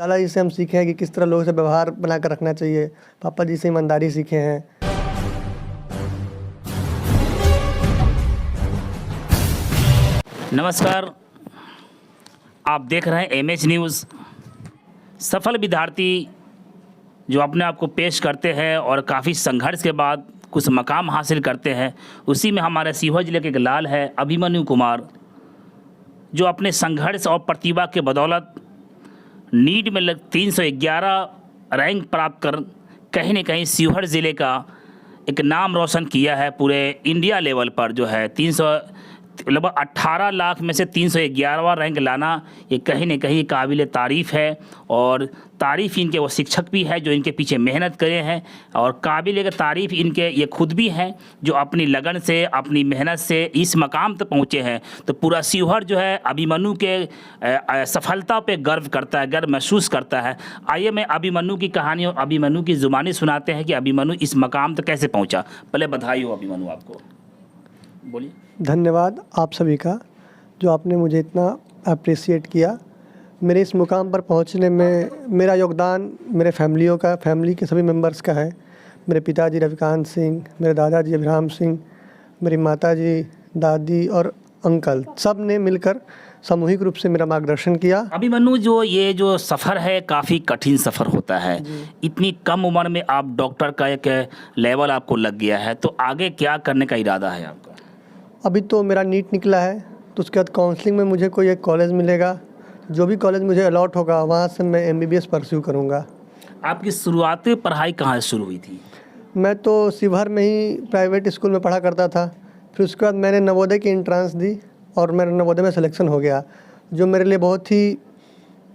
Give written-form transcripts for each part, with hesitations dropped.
लाला जी से हम सीखे हैं कि किस तरह लोगों से व्यवहार बना कर रखना चाहिए। पापा जी से ईमानदारी सीखे हैं। नमस्कार, आप देख रहे हैं एमएच न्यूज़। सफल विद्यार्थी जो अपने आप को पेश करते हैं और काफ़ी संघर्ष के बाद कुछ मकाम हासिल करते हैं, उसी में हमारे सीहोर जिले के एक लाल है अभिमन्यु कुमार, जो अपने संघर्ष और प्रतिभा के बदौलत नीट में 311 रैंक प्राप्त कर कहीं न कहीं सीहोर ज़िले का एक नाम रोशन किया है। पूरे इंडिया लेवल पर जो है लगभग 18 लाख में से 311वां रैंक लाना, ये कहीं न कहीं काबिल तारीफ़ है। और तारीफ़ इनके वो शिक्षक भी है जो इनके पीछे मेहनत करे हैं, और काबिल तारीफ़ इनके ये खुद भी हैं जो अपनी लगन से, अपनी मेहनत से इस मकाम तक पहुँचे हैं। तो पूरा सीहोर जो है अभिमन्यु के सफलता पे गर्व करता है, गर्व महसूस करता है। आइए मैं अभिमन्यु की कहानी और अभिमन्यु की ज़ुबानी सुनाते हैं कि अभिमन्यु इस मकाम तक कैसे पहुँचा। पहले बधाई हो अभिमन्यु, आपको बोलिए। धन्यवाद आप सभी का, जो आपने मुझे इतना अप्रिशिएट किया। मेरे इस मुकाम पर पहुंचने में मेरा योगदान मेरे फैमिली के सभी मेंबर्स का है। मेरे पिताजी रविकांत सिंह, मेरे दादाजी अभिराम सिंह, मेरी माताजी, दादी और अंकल, सब ने मिलकर सामूहिक रूप से मेरा मार्गदर्शन किया। अभिमन्यु, ये जो सफ़र है काफ़ी कठिन सफ़र होता है। इतनी कम उम्र में आप डॉक्टर का एक लेवल आपको लग गया है, तो आगे क्या करने का इरादा है आपका? अभी तो मेरा नीट निकला है, तो उसके बाद काउंसलिंग में मुझे कोई एक कॉलेज मिलेगा, जो भी कॉलेज मुझे अलॉट होगा वहाँ से मैं MBBS परस्यू करूँगा। आपकी शुरुआती पढ़ाई कहाँ से शुरू हुई थी? मैं तो शिवहर में ही प्राइवेट स्कूल में पढ़ा करता था। फिर उसके बाद मैंने नवोदय की एंट्रेंस दी और मेरा नवोदय में सिलेक्शन हो गया, जो मेरे लिए बहुत ही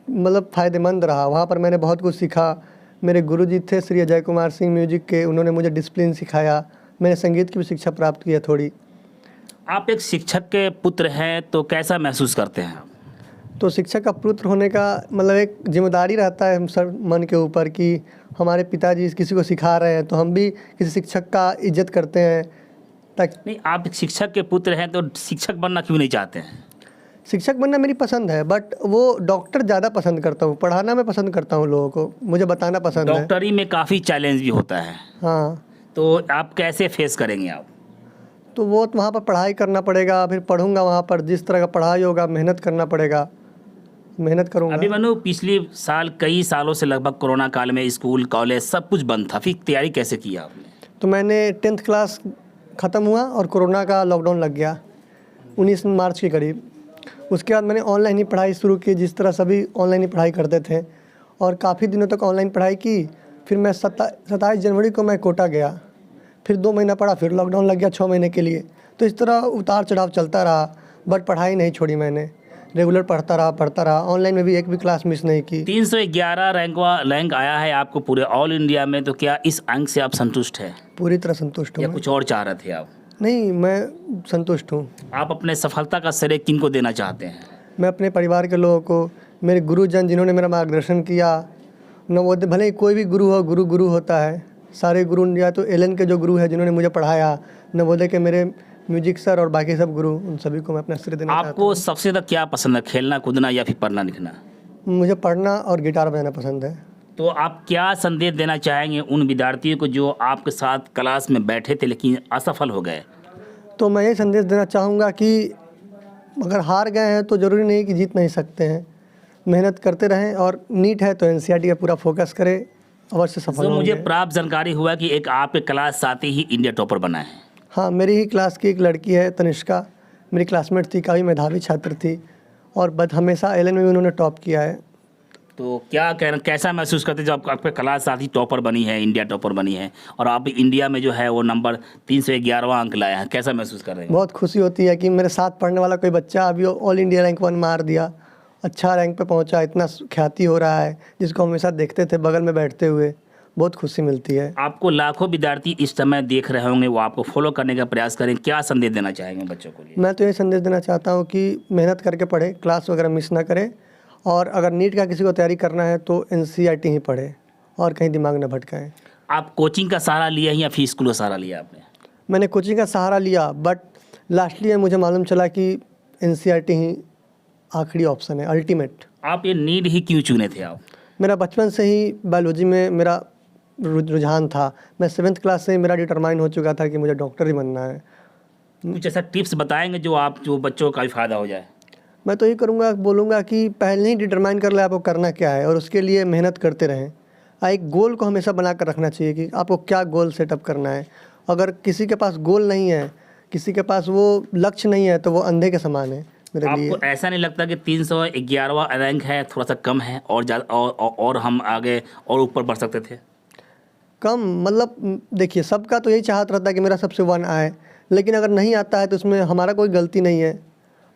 फ़ायदेमंद रहा। वहाँ पर मैंने बहुत कुछ सीखा। मेरे गुरुजी थे श्री अजय कुमार सिंह म्यूजिक के, उन्होंने मुझे डिसिप्लिन सिखाया। मैंने संगीत की भी शिक्षा प्राप्त की है थोड़ी। आप एक शिक्षक के पुत्र हैं, तो कैसा महसूस करते हैं? तो शिक्षक का पुत्र होने का एक जिम्मेदारी रहता है हम सर मन के ऊपर कि हमारे पिताजी किसी को सिखा रहे हैं, तो हम भी किसी शिक्षक का इज्जत करते हैं। नहीं, आप शिक्षक के पुत्र हैं तो शिक्षक बनना क्यों नहीं चाहते हैं? शिक्षक बनना मेरी पसंद है, बट वो डॉक्टर ज़्यादा पसंद करता हूँ। पढ़ाना मैं पसंद करता हूँ, लोगों को मुझे बताना पसंद है। डॉक्टरी में काफ़ी चैलेंज भी होता है। हाँ, तो आप कैसे फेस करेंगे आप? तो वो वहाँ पर पढ़ाई करना पड़ेगा, फिर पढ़ूंगा वहाँ पर जिस तरह का पढ़ाई होगा, मेहनत करना पड़ेगा, मेहनत करूँगा। अभिमन्यु, पिछले साल कई सालों से लगभग कोरोना काल में स्कूल कॉलेज सब कुछ बंद था, फिर तैयारी कैसे किया आपने? तो मैंने 10th क्लास ख़त्म हुआ और कोरोना का लॉकडाउन लग गया 19 मार्च के करीब। उसके बाद मैंने ऑनलाइन ही पढ़ाई शुरू की, जिस तरह सभी ऑनलाइन ही पढ़ाई करते थे, और काफ़ी दिनों तक ऑनलाइन पढ़ाई की। फिर मैं 27 जनवरी को मैं कोटा गया, फिर 2 महीना पढ़ा, फिर लॉकडाउन लग गया 6 महीने के लिए। तो इस तरह उतार चढ़ाव चलता रहा, बट पढ़ाई नहीं छोड़ी मैंने, रेगुलर पढ़ता रहा। ऑनलाइन में भी एक भी क्लास मिस नहीं की। 311 रैंक आया है आपको पूरे ऑल इंडिया में, तो क्या इस अंक से आप संतुष्ट हैं? पूरी तरह संतुष्ट हूँ। या कुछ और चाह रहे थे आप? नहीं, मैं संतुष्ट हूँ। आप अपने सफलता का श्रेय किन को देना चाहते हैं? मैं अपने परिवार के लोगों को, मेरे गुरुजन जिन्होंने मेरा मार्गदर्शन किया। नवोदय भले ही कोई भी गुरु हो, गुरु होता है। सारे गुरु, या तो LN के जो गुरु है जिन्होंने मुझे पढ़ाया, नवोदय के मेरे म्यूजिक सर और बाकी सब गुरु, उन सभी को मैं अपना श्रेय देना चाहता हूँ। आपको सबसे ज़्यादा क्या पसंद है, खेलना कूदना या फिर पढ़ना लिखना? मुझे पढ़ना और गिटार बजाना पसंद है। तो आप क्या संदेश देना चाहेंगे उन विद्यार्थियों को जो आपके साथ क्लास में बैठे थे लेकिन असफल हो गए? तो मैं ये संदेश देना चाहूँगा कि अगर हार गए हैं तो ज़रूरी नहीं कि जीत नहीं सकते हैं। मेहनत करते रहें, और नीट है तो NCERT का पूरा फोकस करें, अवश्य सफल होंगे। मुझे प्राप्त जानकारी हुआ कि एक आपके क्लास साथी ही इंडिया टॉपर बना है। हाँ, मेरी ही क्लास की एक लड़की है तनिष्का, मेरी क्लासमेट थी, काफ़ी मेधावी छात्र थी, और हमेशा LN में भी उन्होंने टॉप किया है। तो कैसा महसूस करते जब आपके क्लास साथी टॉपर बनी है, इंडिया टॉपर बनी है, और आप इंडिया में जो है वो नंबर 311वां अंक लाया है, कैसा महसूस कर रहे हैं? बहुत खुशी होती है कि मेरे साथ पढ़ने वाला कोई बच्चा अभी ऑल इंडिया रैंक 1 मार दिया, अच्छा रैंक पे पहुंचा, इतना ख्याति हो रहा है, जिसको हमेशा देखते थे बगल में बैठते हुए। बहुत खुशी मिलती है। आपको लाखों विद्यार्थी इस समय देख रहे होंगे, वो आपको फॉलो करने का प्रयास करें, क्या संदेश देना चाहेंगे बच्चों को लिए? मैं तो ये संदेश देना चाहता हूँ कि मेहनत करके पढ़े, क्लास वगैरह मिस ना करें, और अगर नीट का किसी को तैयारी करना है तो NCERT ही पढ़े और कहीं दिमाग न भटकाएं। आप कोचिंग का सहारा लिया या फिर स्कूल का सहारा लिया आपने? मैंने कोचिंग का सहारा लिया, बट लास्टली मुझे मालूम चला कि NCERT ही आखिरी ऑप्शन है, अल्टीमेट। आप ये नीट ही क्यों चुने थे आप? मेरा बचपन से ही बायोलॉजी में मेरा रुझान था। मैं 7th क्लास से ही मेरा डिटरमाइन हो चुका था कि मुझे डॉक्टर ही बनना है। कुछ ऐसा टिप्स बताएंगे जो बच्चों का भी फ़ायदा हो जाए? मैं तो ये करूँगा, बोलूँगा कि पहले ही डिटरमाइन कर ले आपको करना क्या है और उसके लिए मेहनत करते रहें। एक गोल को हमेशा बना कर रखना चाहिए कि आपको क्या गोल सेटअप करना है। अगर किसी के पास गोल नहीं है, किसी के पास वो लक्ष्य नहीं है, तो वो अंधे के समान है मेरे लिए। आपको ऐसा नहीं लगता कि 311वां रैंक है, थोड़ा सा कम है और ज़्यादा और हम आगे और ऊपर बढ़ सकते थे? कम मतलब देखिए, सबका तो यही चाहत रहता है कि मेरा सबसे 1 आए, लेकिन अगर नहीं आता है तो उसमें हमारा कोई गलती नहीं है।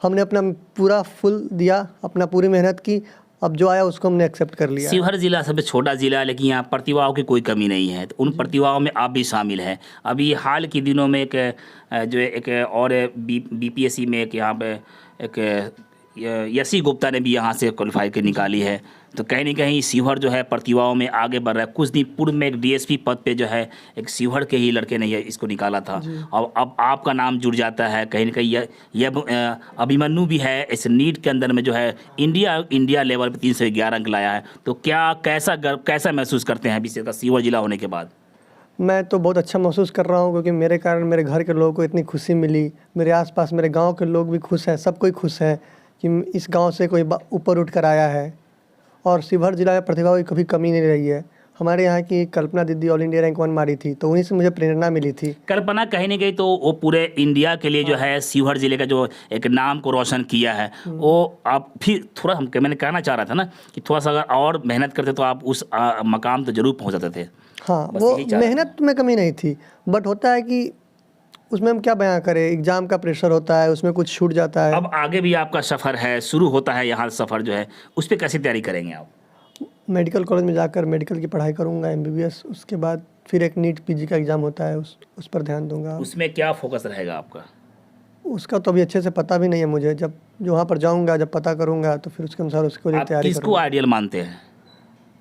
हमने अपना पूरा फुल दिया, अपना पूरी मेहनत की, अब जो आया उसको हमने एक्सेप्ट कर लिया। शिवहर जिला सबसे छोटा जिला है, लेकिन यहाँ प्रतिभाओं की कोई कमी नहीं है, तो उन प्रतिभाओं में आप भी शामिल हैं। अभी हाल के दिनों में एक और बीपीएससी में एक यहाँ पे एक यशी गुप्ता ने भी यहाँ से क्वालिफाई कर निकाली है। तो कहीं ना कहीं शिवहर जो है प्रतिभाओं में आगे बढ़ रहा है। कुछ दिन पूर्व में एक डीएसपी पद पे जो है एक शिवहर के ही लड़के ने इसको निकाला था, और अब आपका नाम जुड़ जाता है। कहीं ना कहीं यह अभिमन्यु भी है इस नीट के अंदर में जो है इंडिया लेवल पे 311 अंक लाया है। तो कैसा महसूस करते हैं विशेषकर शिवहर जिला होने के बाद? मैं तो बहुत अच्छा महसूस कर रहा हूँ, क्योंकि मेरे कारण मेरे घर के लोगों को इतनी खुशी मिली। मेरे आसपास मेरे गांव के लोग भी खुश हैं, सब कोई खुश है कि इस गांव से कोई ऊपर उठ कर आया है। और शिवहर जिला में प्रतिभा की कभी कमी नहीं रही है। हमारे यहाँ की कल्पना दीदी ऑल इंडिया रैंक 1 मारी थी, तो उन्हीं से मुझे प्रेरणा मिली थी। कल्पना कहीं ना कहीं तो वो पूरे इंडिया के लिए जो है शिवहर जिले का जो एक नाम को रोशन किया है, वो आप फिर थोड़ा मैंने कहना चाह रहा था ना कि थोड़ा सा अगर और मेहनत करते तो आप उस मकाम तो जरूर पहुँच जाते थे। हाँ, वो मेहनत में कमी नहीं थी, बट होता है कि उसमें हम क्या बयां करें, एग्ज़ाम का प्रेशर होता है, उसमें कुछ छूट जाता है। अब आगे भी आपका सफ़र है, शुरू होता है यहाँ सफ़र जो है, उस पर कैसे तैयारी करेंगे आप? मेडिकल कॉलेज में जाकर मेडिकल की पढ़ाई करूँगा, MBBS। उसके बाद फिर एक नीट PG का एग्ज़ाम होता है, उस पर ध्यान दूंगा। उसमें क्या फोकस रहेगा आपका? उसका तो अभी अच्छे से पता भी नहीं है मुझे। जब वहाँ पर जाऊँगा, जब पता करूँगा, तो फिर उसके अनुसार उसको लिए तैयारी किसको आइडियल मानते हैं?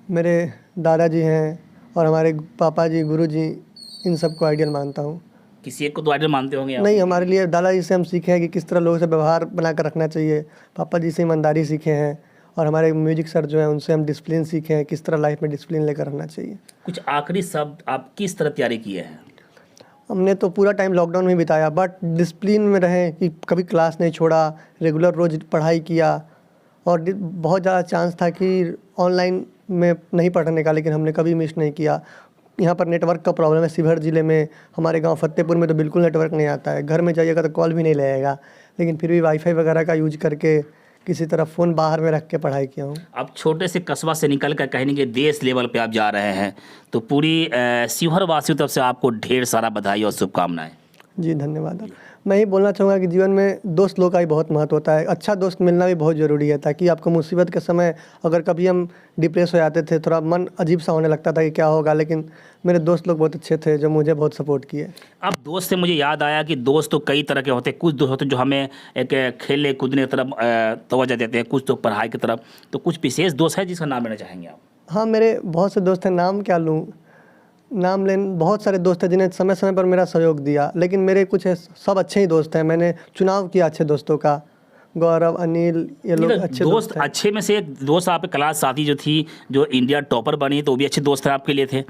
मेरे दादाजी हैं और हमारे पापा जी, गुरु जी, इन सबको आइडियल मानता हूँ। किसी एक को तो आइडियल मानते होंगे आप? नहीं, हमारे लिए दादाजी से हम सीखे हैं कि किस तरह लोगों से व्यवहार बना कर रखना चाहिए। पापा जी से ईमानदारी सीखे हैं, और हमारे म्यूजिक सर जो हैं उनसे हम डिसिप्लिन सीखे हैं, किस तरह लाइफ में डिसिप्लिन लेकर रहना चाहिए। कुछ आखिरी शब्द, आप किस तरह तैयारी किए हैं? हमने तो पूरा टाइम लॉकडाउन में बिताया, बट डिसिप्लिन में रहे कि कभी क्लास नहीं छोड़ा, रेगुलर रोज़ पढ़ाई किया। और बहुत ज़्यादा चांस था कि ऑनलाइन में नहीं पढ़ने का, लेकिन हमने कभी मिस नहीं किया। यहाँ पर नेटवर्क का प्रॉब्लम है शिवहर ज़िले में। हमारे गांव फतेहपुर में तो बिल्कुल नेटवर्क नहीं आता है, घर में जाइएगा तो कॉल भी नहीं लगेगा, लेकिन फिर भी वाईफाई वगैरह का यूज करके किसी तरह फ़ोन बाहर में रख के पढ़ाई किया हूँ। अब छोटे से कस्बा से निकल कर कहीं कि देश लेवल पे आप जा रहे हैं, तो पूरी शिवहर वासियों तरफ से आपको ढेर सारा बधाई और शुभकामनाएं। जी धन्यवाद। मैं ही बोलना चाहूँगा कि जीवन में दोस्त लोग का भी बहुत महत्व होता है। अच्छा दोस्त मिलना भी बहुत ज़रूरी है, ताकि आपको मुसीबत के समय, अगर कभी हम डिप्रेस हो जाते थे, थोड़ा मन अजीब सा होने लगता था कि क्या होगा, लेकिन मेरे दोस्त लोग बहुत अच्छे थे जो मुझे बहुत सपोर्ट किए। अब दोस्त से मुझे याद आया कि दोस्त तो कई तरह के होते हैं। कुछ दोस्त होते हैं जो हमें एक खेलने कूदने की तरफ तवज्जो देते हैं, कुछ तो पढ़ाई की तरफ। तो कुछ विशेष दोस्त है जिसका नाम लेना चाहेंगे आप? हाँ, मेरे बहुत से दोस्त हैं, नाम क्या लूँ, नाम लेन बहुत सारे दोस्त हैं जिन्हें समय समय पर मेरा सहयोग दिया, लेकिन मेरे कुछ है, सब अच्छे ही दोस्त हैं। मैंने चुनाव किया अच्छे दोस्तों का, गौरव, अनिल, ये लोग अच्छे दोस्त हैं। अच्छे में से एक दोस्त आपके क्लास साथी जो थी, जो इंडिया टॉपर बनी, तो वो भी अच्छे दोस्त हैं आपके लिए थे।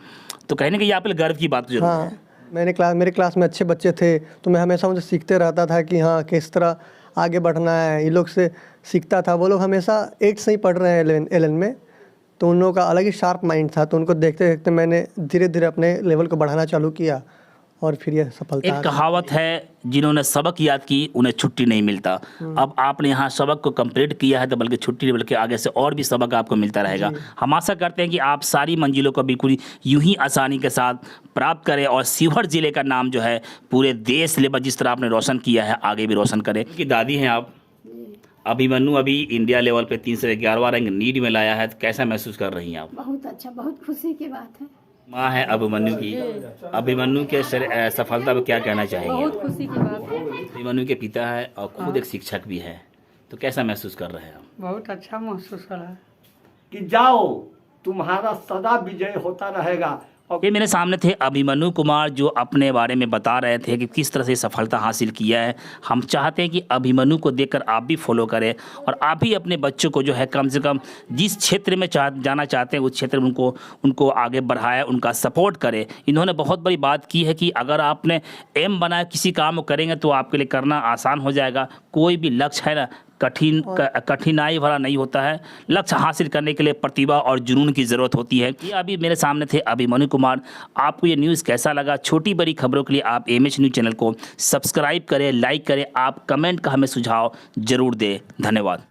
तो कहने कि यहाँ पे गर्व की बात जरूर है। हाँ, मेरे क्लास में अच्छे बच्चे थे, तो मैं हमेशा उनसे सीखते रहता था कि हाँ किस तरह आगे बढ़ना है। ये लोग से सीखता था। वो लोग हमेशा 8 से ही पढ़ रहे हैं LN में, तो उन लोगों का अलग ही शार्प माइंड था। तो उनको देखते देखते मैंने धीरे धीरे अपने लेवल को बढ़ाना चालू किया, और फिर यह सफलता। एक कहावत है, जिन्होंने सबक याद की उन्हें छुट्टी नहीं मिलता। अब आपने यहाँ सबक को कंप्लीट किया है, तो बल्कि छुट्टी नहीं, बल्कि आगे से और भी सबक आपको मिलता रहेगा। हम आशा करते हैं कि आप सारी मंजिलों को बिल्कुल यूं ही आसानी के साथ प्राप्त करें, और शिवहर जिले का नाम जो है पूरे देश लेवल जिस तरह आपने रोशन किया है, आगे भी रोशन करें। कि दादी हैं आप, अभिमन्यु अभी इंडिया लेवल पे 311वां रैंक नीट में लाया है, तो कैसा महसूस कर रही हैं आप? बहुत अच्छा, बहुत खुशी की बात है। माँ है अभिमन्यु की, अभिमन्यु के सफलता पर क्या कहना चाहेंगे? बहुत खुशी की बात है। अभिमन्यु के पिता है और खुद एक शिक्षक भी है, तो कैसा महसूस कर रहे हैं आप? बहुत अच्छा महसूस हो रहा है कि जाओ, तुम्हारा सदा विजय होता रहेगा। ये मेरे सामने थे अभिमन्यु कुमार, जो अपने बारे में बता रहे थे कि किस तरह से सफलता हासिल किया है। हम चाहते हैं कि अभिमन्यु को देखकर आप भी फॉलो करें और आप भी अपने बच्चों को जो है कम से कम जिस क्षेत्र में जाना चाहते हैं उस क्षेत्र में उनको आगे बढ़ाएं, उनका सपोर्ट करें। इन्होंने बहुत बड़ी बात की है कि अगर आपने एम बनाया किसी काम को करेंगे तो आपके लिए करना आसान हो जाएगा। कोई भी लक्ष्य है ना कठिनाई भरा नहीं होता है। लक्ष्य हासिल करने के लिए प्रतिभा और जुनून की ज़रूरत होती है। ये अभी मेरे सामने थे अभिमन्यु कुमार। आपको ये न्यूज़ कैसा लगा? छोटी बड़ी खबरों के लिए आप एमएच न्यूज़ चैनल को सब्सक्राइब करें, लाइक करें, आप कमेंट का हमें सुझाव जरूर दें। धन्यवाद।